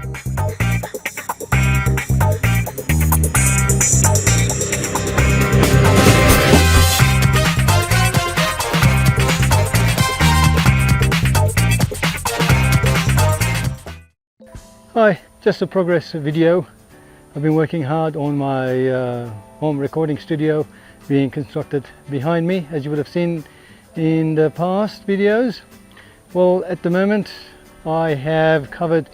Hi, just a progress video. I've been working hard on my home recording studio being constructed behind me, as you would have seen in the past videos. Well, at the moment I have covered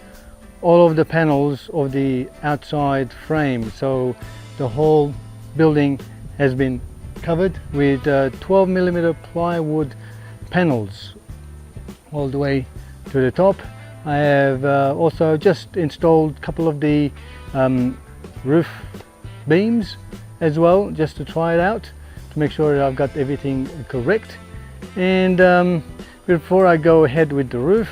all of the panels of the outside frame, so the whole building has been covered with 12mm plywood panels all the way to the top. I have also just installed a couple of the roof beams as well, just to try it out, to make sure that I've got everything correct. And before I go ahead with the roof,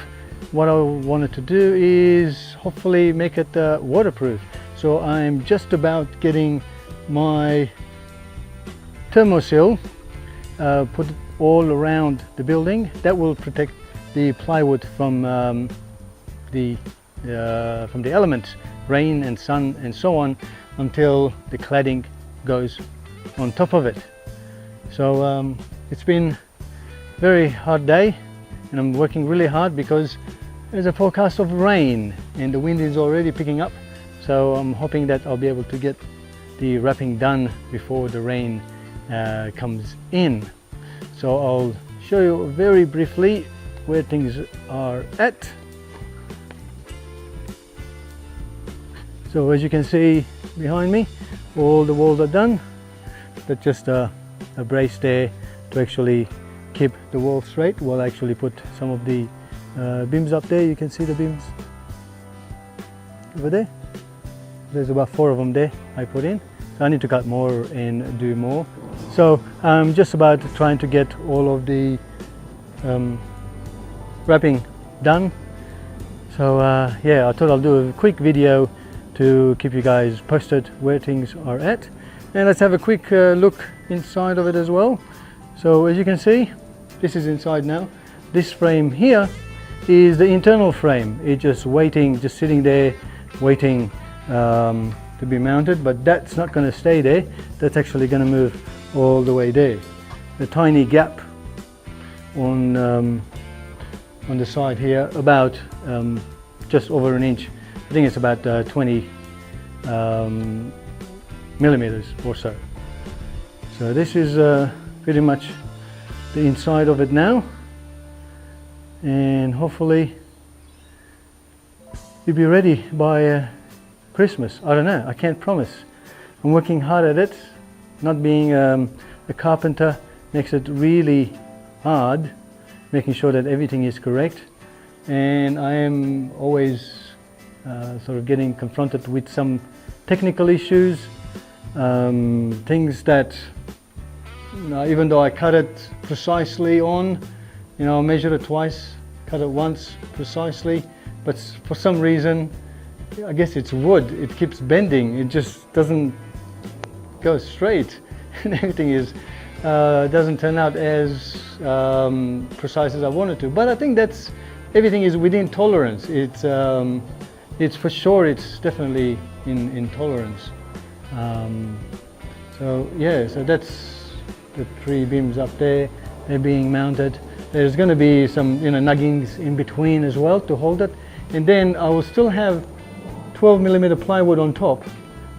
what I wanted to do is hopefully make it waterproof. So I'm just about getting my thermosil put all around the building. That will protect the plywood from the elements, rain and sun and so on, until the cladding goes on top of it. So it's been a very hard day, and I'm working really hard because there's a forecast of rain and the wind is already picking up. So I'm hoping that I'll be able to get the wrapping done before the rain comes in. So I'll show you very briefly where things are at. So as you can see behind me, all the walls are done. That's just a brace there to actually keep the wall straight. We'll actually put some of the beams up there. You can see the beams over there. There's about 4 of them there I put in. So I need to cut more and do more. So I'm just about trying to get all of the wrapping done. So yeah, I thought I'll do a quick video to keep you guys posted where things are at. And let's have a quick look inside of it as well. So as you can see, this is inside now. This frame here is the internal frame. It's just waiting, just sitting there waiting to be mounted, but that's not going to stay there. That's actually going to move all the way there. A tiny gap on the side here, about just over an inch. I think it's about 20 millimeters or so. So this is pretty much the inside of it now, and hopefully you'll be ready by Christmas. I don't know, I can't promise. I'm working hard at it. Not being a carpenter makes it really hard, making sure that everything is correct, and I am always sort of getting confronted with some technical issues, things that, you know, even though I cut it precisely on, you know, measure it twice, cut it once precisely, but for some reason, I guess it's wood, it keeps bending, it just doesn't go straight, and everything is doesn't turn out as precise as I wanted to. But I think that's, everything is within tolerance. It's for sure, it's definitely in tolerance. So yeah, so that's the 3 beams up there. They're being mounted. There's going to be some, you know, nuggings in between as well to hold it, and then I will still have 12mm plywood on top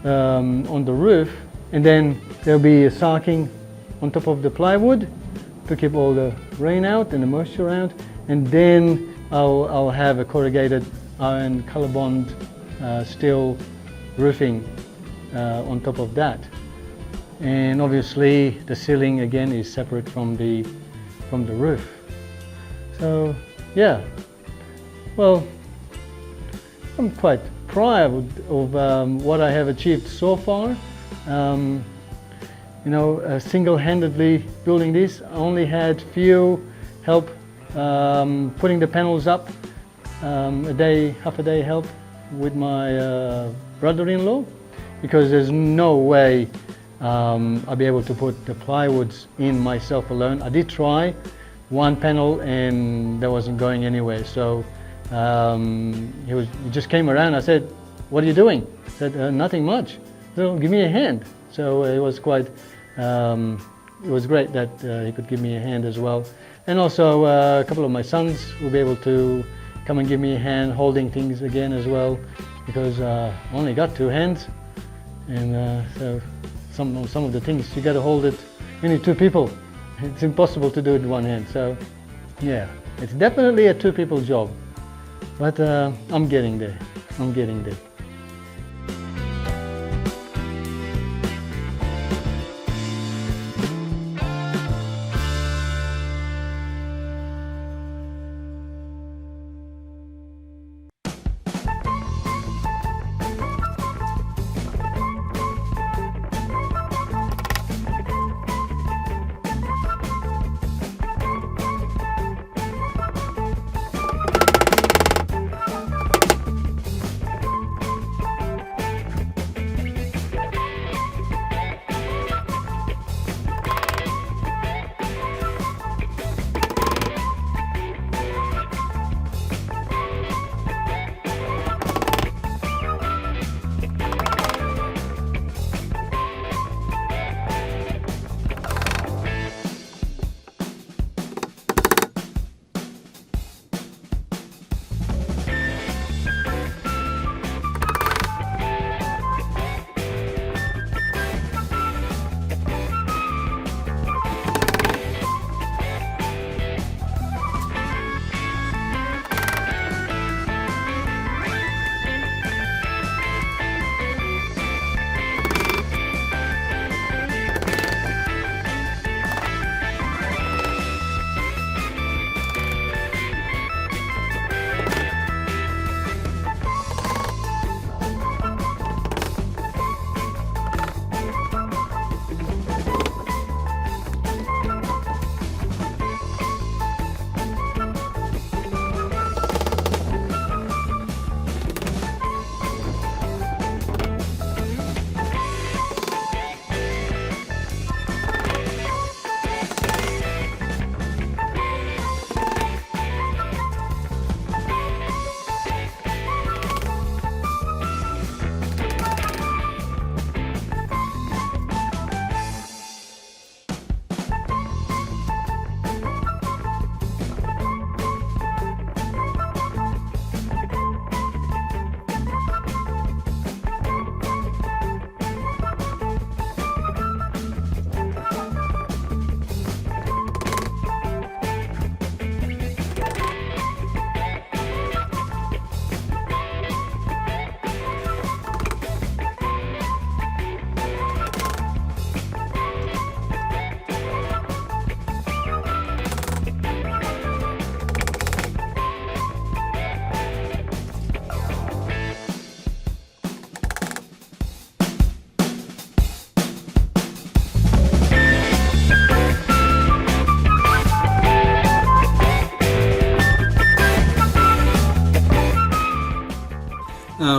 on the roof, and then there'll be a sarking on top of the plywood to keep all the rain out and the moisture out, and then I'll have a corrugated iron color bond steel roofing on top of that. And obviously the ceiling again is separate from the roof. So yeah, well, I'm quite proud of what I have achieved so far. You know, single-handedly building this. I only had few help putting the panels up, half a day help with my brother-in-law, because there's no way I'll be able to put the plywoods in myself alone. I did try one panel and that wasn't going anywhere, so He just came around. I said, "What are you doing?" He said, "Nothing much." So give me a hand. So it was quite, it was great that he could give me a hand as well. And also a couple of my sons will be able to come and give me a hand holding things again as well, because I only got 2 hands, and so some of the things you got to hold it. You need 2 people. It's impossible to do it in 1 hand. So yeah, it's definitely a 2 people job, but I'm getting there. I'm getting there.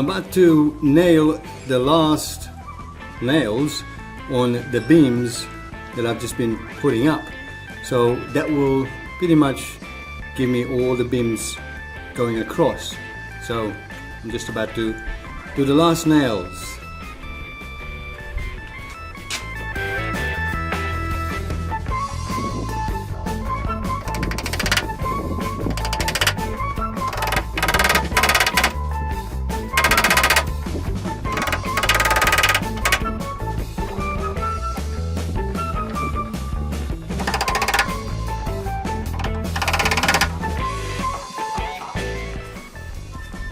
But to nail the last nails on the beams that I've just been putting up. So that will pretty much give me all the beams going across. So I'm just about to do the last nails.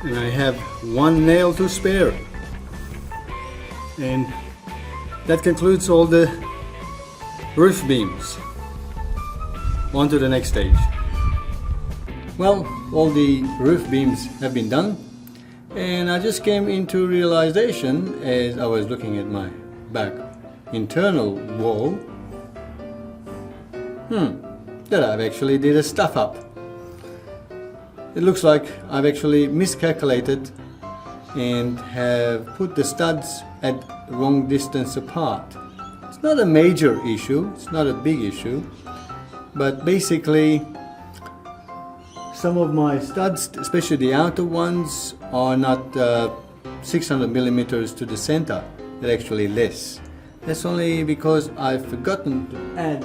And I have 1 nail to spare, and that concludes all the roof beams. On to the next stage. Well, all the roof beams have been done, and I just came into realization as I was looking at my back internal wall that I've actually did a stuff up. It looks like I've actually miscalculated and have put the studs at the wrong distance apart. It's not a major issue, it's not a big issue, but basically some of my studs, especially the outer ones, are not 600 millimeters to the center. They're actually less. That's only because I've forgotten to add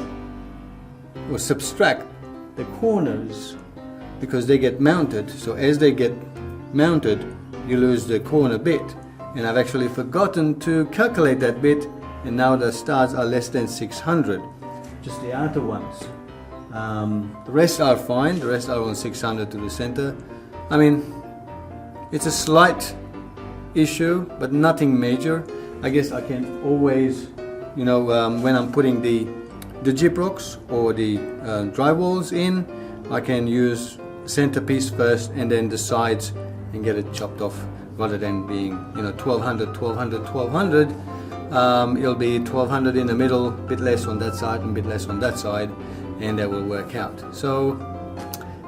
or subtract the corners, because they get mounted. So as they get mounted, you lose the corner bit, and I've actually forgotten to calculate that bit, and now the studs are less than 600, just the outer ones. The rest are fine, the rest are on 600 to the center. I mean, it's a slight issue, but nothing major. I guess I can always, you know, when I'm putting the gyprocs or the drywalls in, I can use centerpiece first and then the sides and get it chopped off, rather than being, you know, 1200, 1200, 1200. It'll be 1200 in the middle, a bit less on that side and a bit less on that side, and that will work out. So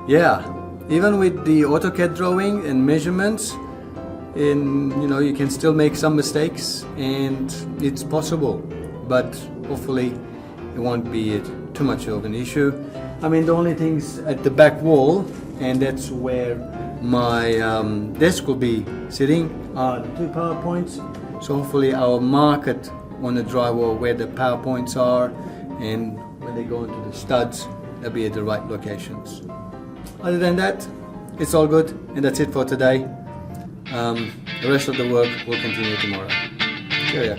yeah, even with the AutoCAD drawing and measurements, you know, you can still make some mistakes, and it's possible, but hopefully it won't be too much of an issue. I mean, the only things at the back wall, and that's where my desk will be sitting, are the 2 power points. So hopefully I'll mark it on the drywall where the power points are, and when they go into the studs, they'll be at the right locations. Other than that, it's all good, and that's it for today. The rest of the work will continue tomorrow. Cheerio.